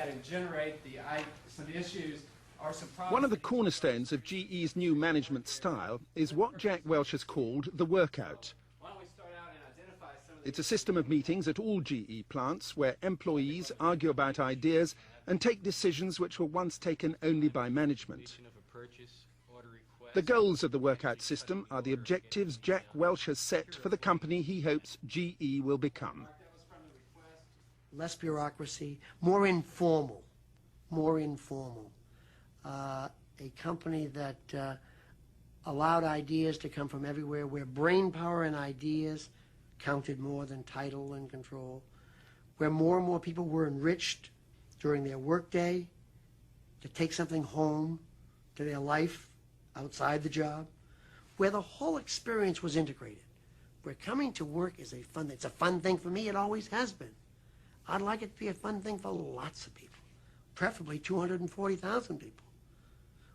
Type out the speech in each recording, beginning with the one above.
that and generate some issues or some problems. One of the cornerstones of GE's new management style is what Jack Welch has called the workout. Why don't we start out and identify some of It's a system of meetings at all GE plants where employees argue about ideas and take decisions which were once taken only by management. The goals of the workout system are the objectives Jack Welch has set for the company he hopes GE will become. Less bureaucracy, more informal, more informal. A company that allowed ideas to come from everywhere, where brain power and ideas counted more than title and control, where more and more people were enriched during their workday to take something home to their life outside the job, where the whole experience was integrated, where coming to work is it's a fun thing for me, it always has been. I'd like it to be a fun thing for lots of people, preferably 240,000 people,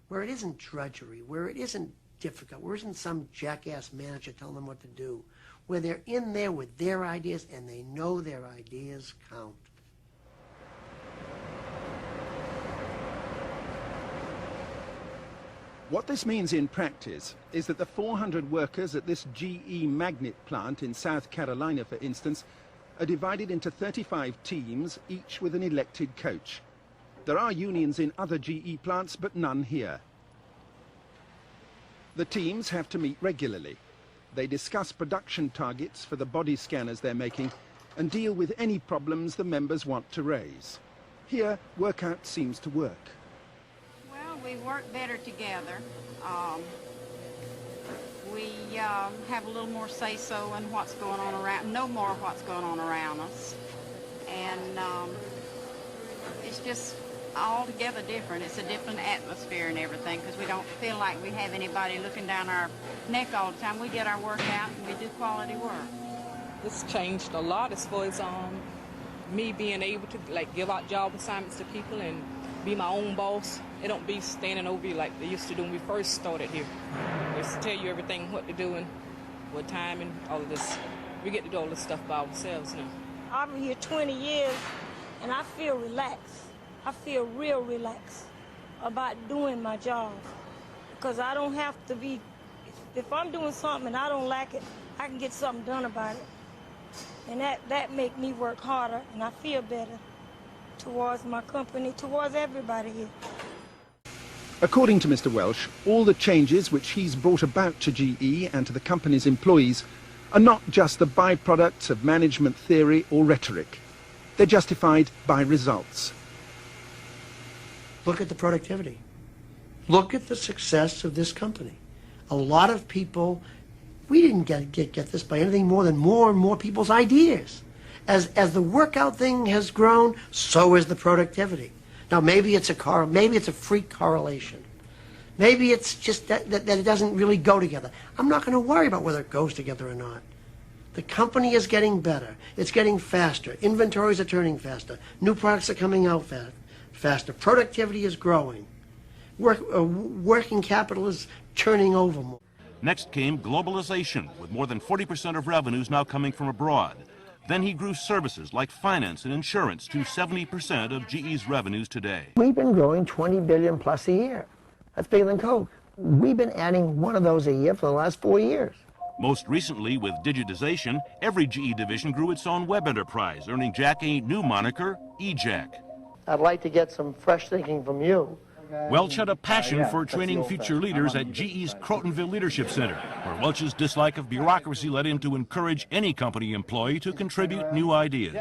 where it isn't drudgery, where it isn't difficult, where isn't some jackass manager telling them what to do, where they're in there with their ideas and they know their ideas count. What this means in practice is that the 400 workers at this GE magnet plant in South Carolina, for instance, are divided into 35 teams, each with an elected coach. There are unions in other GE plants, but none here. The teams have to meet regularly. They discuss production targets for the body scanners they're making and deal with any problems the members want to raise. Here, workout seems to work. We work better together. We have a little more say-so in what's going on around, know more of what's going on around us. And it's just altogether different. It's a different atmosphere and everything because we don't feel like we have anybody looking down our neck all the time. We get our work out and we do quality work. It's changed a lot as far as me being able to give out job assignments to people and be my own boss. It don't be standing over you like they used to do when we first started here. They used to tell you everything, what to do and what time and all of this. We get to do all this stuff by ourselves now. I've been here 20 years and I feel relaxed. I feel real relaxed about doing my job because I don't have to be, if I'm doing something and I don't like it, I can get something done about it. And that make me work harder and I feel better towards my company, towards everybody here. According to Mr. Welch, all the changes which he's brought about to GE and to the company's employees are not just the byproducts of management theory or rhetoric. They're justified by results. Look at the productivity. Look at the success of this company. A lot of people, we didn't get this by anything more than more and more people's ideas. As the workout thing has grown, so is the productivity. Now maybe it's a freak correlation. Maybe it's just that it doesn't really go together. I'm not going to worry about whether it goes together or not. The company is getting better. It's getting faster. Inventories are turning faster. New products are coming out faster. Productivity is growing. Working capital is turning over more. Next came globalization, with more than 40% of revenues now coming from abroad. Then he grew services like finance and insurance to 70% of GE's revenues today. We've been growing 20 billion plus a year. That's bigger than Coke. We've been adding one of those a year for the last 4 years. Most recently, with digitization, every GE division grew its own web enterprise, earning Jack a new moniker, eJack. I'd like to get some fresh thinking from you. Welch had a passion for training future leaders at GE's Crotonville Leadership Center, where Welch's dislike of bureaucracy led him to encourage any company employee to contribute new ideas.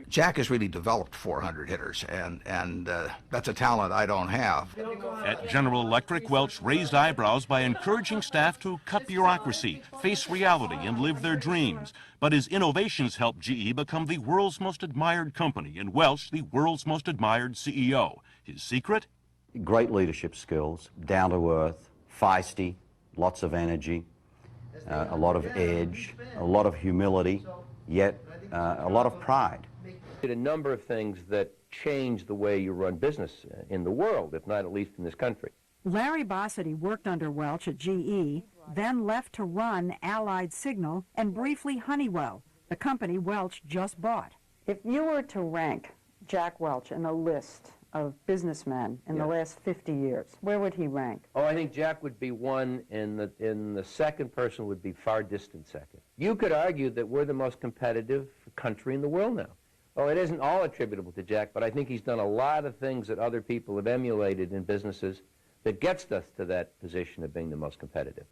Jack has really developed 400 hitters, and that's a talent I don't have. At General Electric, Welch raised eyebrows by encouraging staff to cut bureaucracy, face reality, and live their dreams. But his innovations helped GE become the world's most admired company, and Welch the world's most admired CEO. His secret? Great leadership skills, down to earth, feisty, lots of energy, a lot of edge, a lot of humility, yet a lot of pride. Did a number of things that change the way you run business in the world, if not at least in this country. Larry Bossidy worked under Welch at GE, then left to run Allied Signal and briefly Honeywell, the company Welch just bought. If you were to rank Jack Welch in a list of businessmen in the last 50 years, where would he rank? Oh, I think Jack would be one, and the second person would be far distant second. You could argue that we're the most competitive country in the world now. Well, it isn't all attributable to Jack, but I think he's done a lot of things that other people have emulated in businesses that gets us to that position of being the most competitive.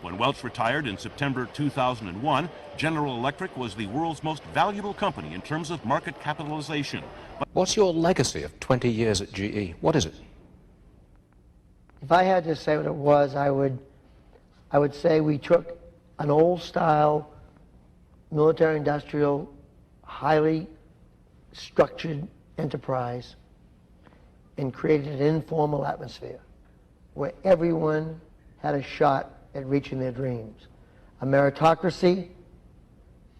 When Welch retired in September 2001, General Electric was the world's most valuable company in terms of market capitalization. What's your legacy of 20 years at GE? What is it? If I had to say what it was, I would say we took an old-style military-industrial, highly structured enterprise and created an informal atmosphere where everyone had a shot at reaching their dreams. A meritocracy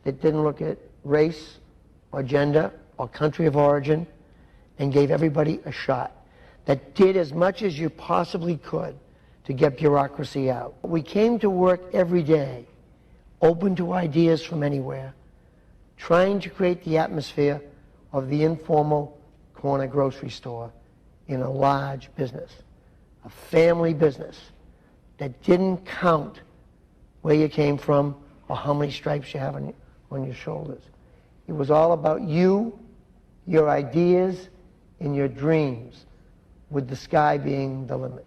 that didn't look at race or gender or country of origin and gave everybody a shot. That did as much as you possibly could to get bureaucracy out. We came to work every day, open to ideas from anywhere, trying to create the atmosphere of the informal corner grocery store in a large business, a family business that didn't count where you came from or how many stripes you have on your shoulders. It was all about you, your ideas, and your dreams, with the sky being the limit.